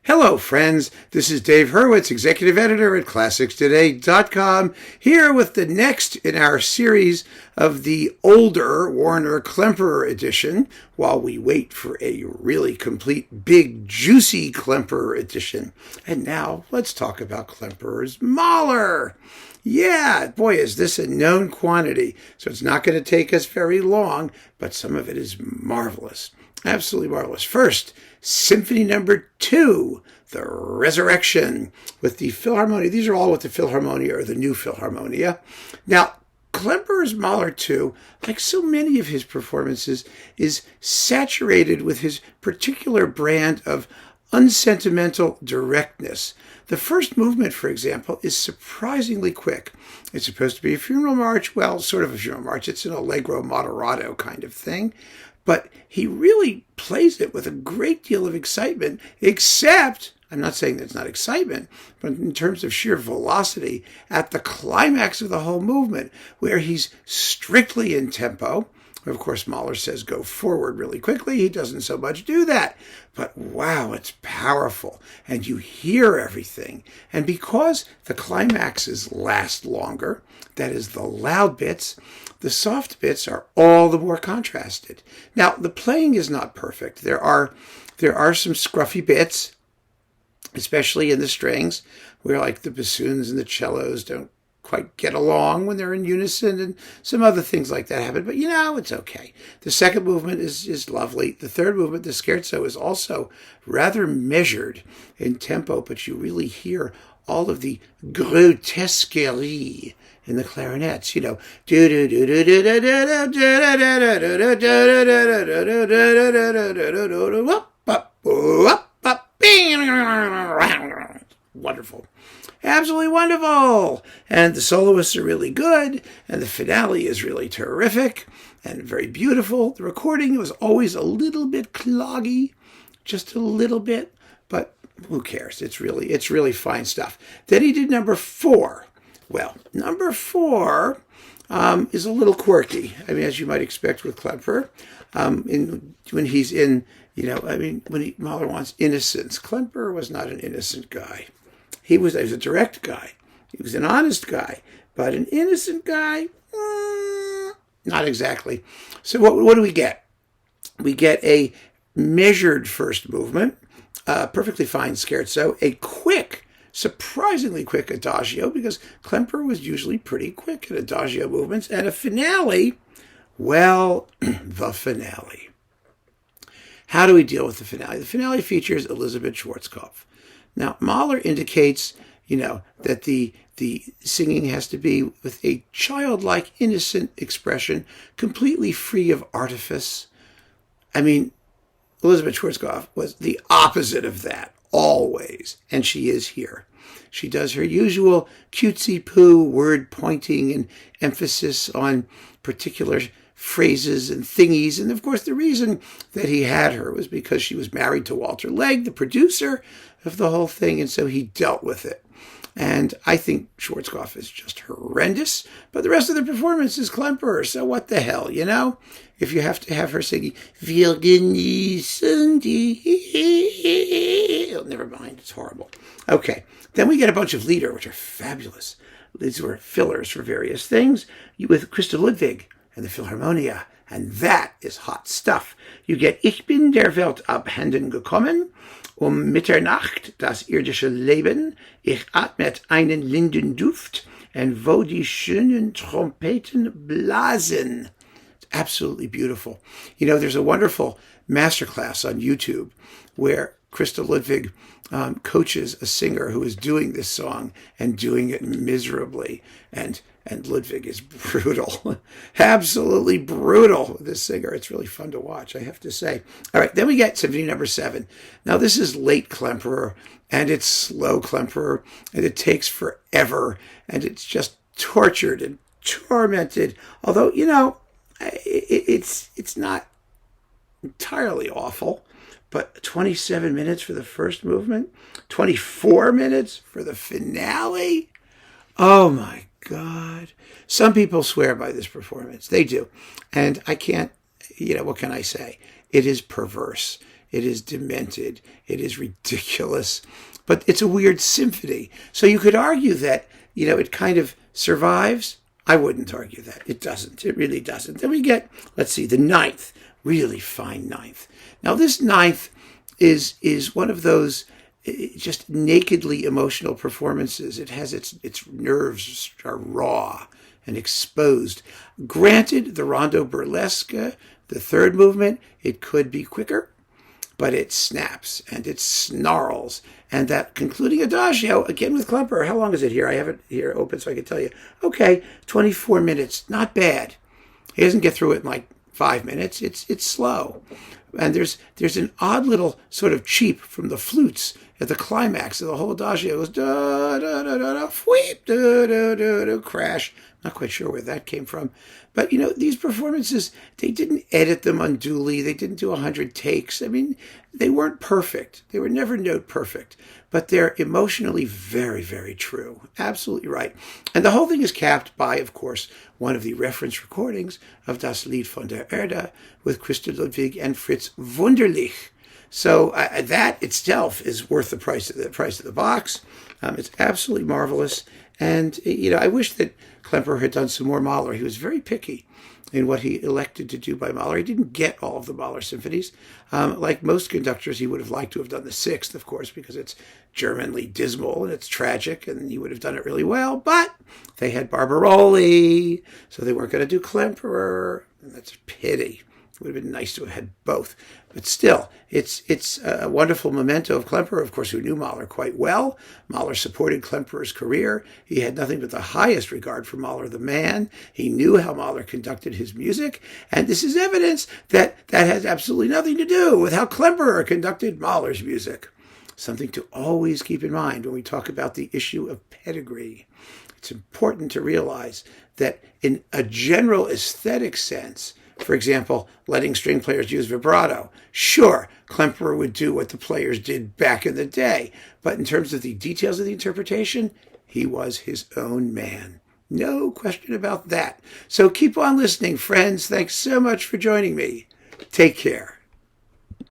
Hello, friends. This is Dave Hurwitz, executive editor at ClassicsToday.com, here with the next in our series of the older Warner Klemperer edition, while we wait for a really complete, big, juicy Klemperer edition. And now, let's talk about Klemperer's Mahler. Yeah, boy, is this a known quantity, so it's not going to take us very long, but some of it is marvelous. Absolutely marvelous. First, Symphony number 2, The Resurrection, with the Philharmonia. These are all with the Philharmonia or the new Philharmonia. Now, Klemperer's Mahler 2, like so many of his performances, is saturated with his particular brand of unsentimental directness. The first movement, for example, is surprisingly quick. It's supposed to be a funeral march. Well, sort of a funeral march. It's an allegro moderato kind of thing. But he really plays it with a great deal of excitement, except, I'm not saying that's not excitement, but in terms of sheer velocity, at the climax of the whole movement, where he's strictly in tempo. Of course, Mahler says go forward really quickly. He doesn't so much do that. But wow, it's powerful. And you hear everything. And because the climaxes last longer, that is the loud bits, the soft bits are all the more contrasted. Now, the playing is not perfect. There are some scruffy bits, especially in the strings, where like the bassoons and the cellos don't quite get along when they're in unison, and some other things like that happen. But it's okay. The second movement is lovely. The third movement, the scherzo, is also rather measured in tempo, but you really hear all of the grotesquerie in the clarinets, wonderful. Absolutely wonderful. And the soloists are really good, and the finale is really terrific and very beautiful. The recording was always a little bit cloggy, just a little bit, but who cares? It's really fine stuff. Then he did number 4. Well, number 4 is a little quirky. I mean, as you might expect with Klemperer, when he's in, when Mahler wants innocence. Klemperer was not an innocent guy. He was a direct guy. He was an honest guy, but an innocent guy, not exactly. So what do we get? We get a measured first movement, perfectly fine scherzo, a quick, surprisingly quick adagio, because Klemperer was usually pretty quick at adagio movements, and a finale. Well, the finale. How do we deal with the finale? The finale features Elisabeth Schwarzkopf. Now, Mahler indicates, that the singing has to be with a childlike, innocent expression, completely free of artifice. I mean, Elisabeth Schwarzkopf was the opposite of that, always, and she is here. She does her usual cutesy-poo word pointing and emphasis on particular phrases and thingies. And of course, the reason that he had her was because she was married to Walter Legg, the producer of the whole thing, and so he dealt with it. And I think Schwarzkopf is just horrendous, but the rest of the performance is Klemperer, so what the hell, If you have to have her singing, Wir genießen die... Oh, never mind, it's horrible. Okay, then we get a bunch of Lieder, which are fabulous. These were fillers for various things, with Christa Ludwig and the Philharmonia, and that is hot stuff. You get Ich bin der Welt abhanden gekommen, Mitternacht, das irdische Leben, ich atmet einen Lindenduft, and wo die schönen Trompeten blasen. It's absolutely beautiful. There's a wonderful masterclass on YouTube where Christa Ludwig coaches a singer who is doing this song and doing it miserably. And Ludwig is brutal, absolutely brutal, this singer. It's really fun to watch, I have to say. All right, then we get Symphony number 7. Now, this is late Klemperer, and it's slow Klemperer, and it takes forever, and it's just tortured and tormented. Although, it's not entirely awful. But 27 minutes for the first movement, 24 minutes for the finale. Oh my God. Some people swear by this performance. They do. And I can't, what can I say? It is perverse. It is demented. It is ridiculous. But it's a weird symphony. So you could argue that, it kind of survives. I wouldn't argue that. It doesn't. It really doesn't. Then we get, let's see, the ninth, really fine ninth. Now, this ninth is one of those just nakedly emotional performances. It has its nerves are raw and exposed. Granted, the rondo burlesque, the third movement, it could be quicker, but it snaps and it snarls. And that concluding adagio, again with Klemperer, how long is it here? I have it here open so I can tell you. Okay, 24 minutes, not bad. He doesn't get through it in like 5 minutes. It's slow. And there's an odd little sort of cheep from the flutes at the climax of the whole adagio. It goes da da da da da, sweep da da da da, crash. Not quite sure where that came from. But, these performances, they didn't edit them unduly. They didn't do 100 takes. I mean, they weren't perfect. They were never note perfect. But they're emotionally very, very true. Absolutely right. And the whole thing is capped by, of course, one of the reference recordings of Das Lied von der Erde with Christa Ludwig and Fritz Wunderlich. So that itself is worth the price of the box. It's absolutely marvelous. And, I wish that Klemperer had done some more Mahler. He was very picky in what he elected to do by Mahler. He didn't get all of the Mahler symphonies. Like most conductors, he would have liked to have done the sixth, of course, because it's Germanly dismal and it's tragic, and he would have done it really well. But they had Barbaroli, so they weren't going to do Klemperer, and that's a pity. It would have been nice to have had both. But still, it's a wonderful memento of Klemperer, of course, who knew Mahler quite well. Mahler supported Klemperer's career. He had nothing but the highest regard for Mahler the man. He knew how Mahler conducted his music. And this is evidence that has absolutely nothing to do with how Klemperer conducted Mahler's music. Something to always keep in mind when we talk about the issue of pedigree. It's important to realize that in a general aesthetic sense, for example, letting string players use vibrato. Sure, Klemperer would do what the players did back in the day, but in terms of the details of the interpretation, he was his own man. No question about that. So keep on listening, friends. Thanks so much for joining me. Take care.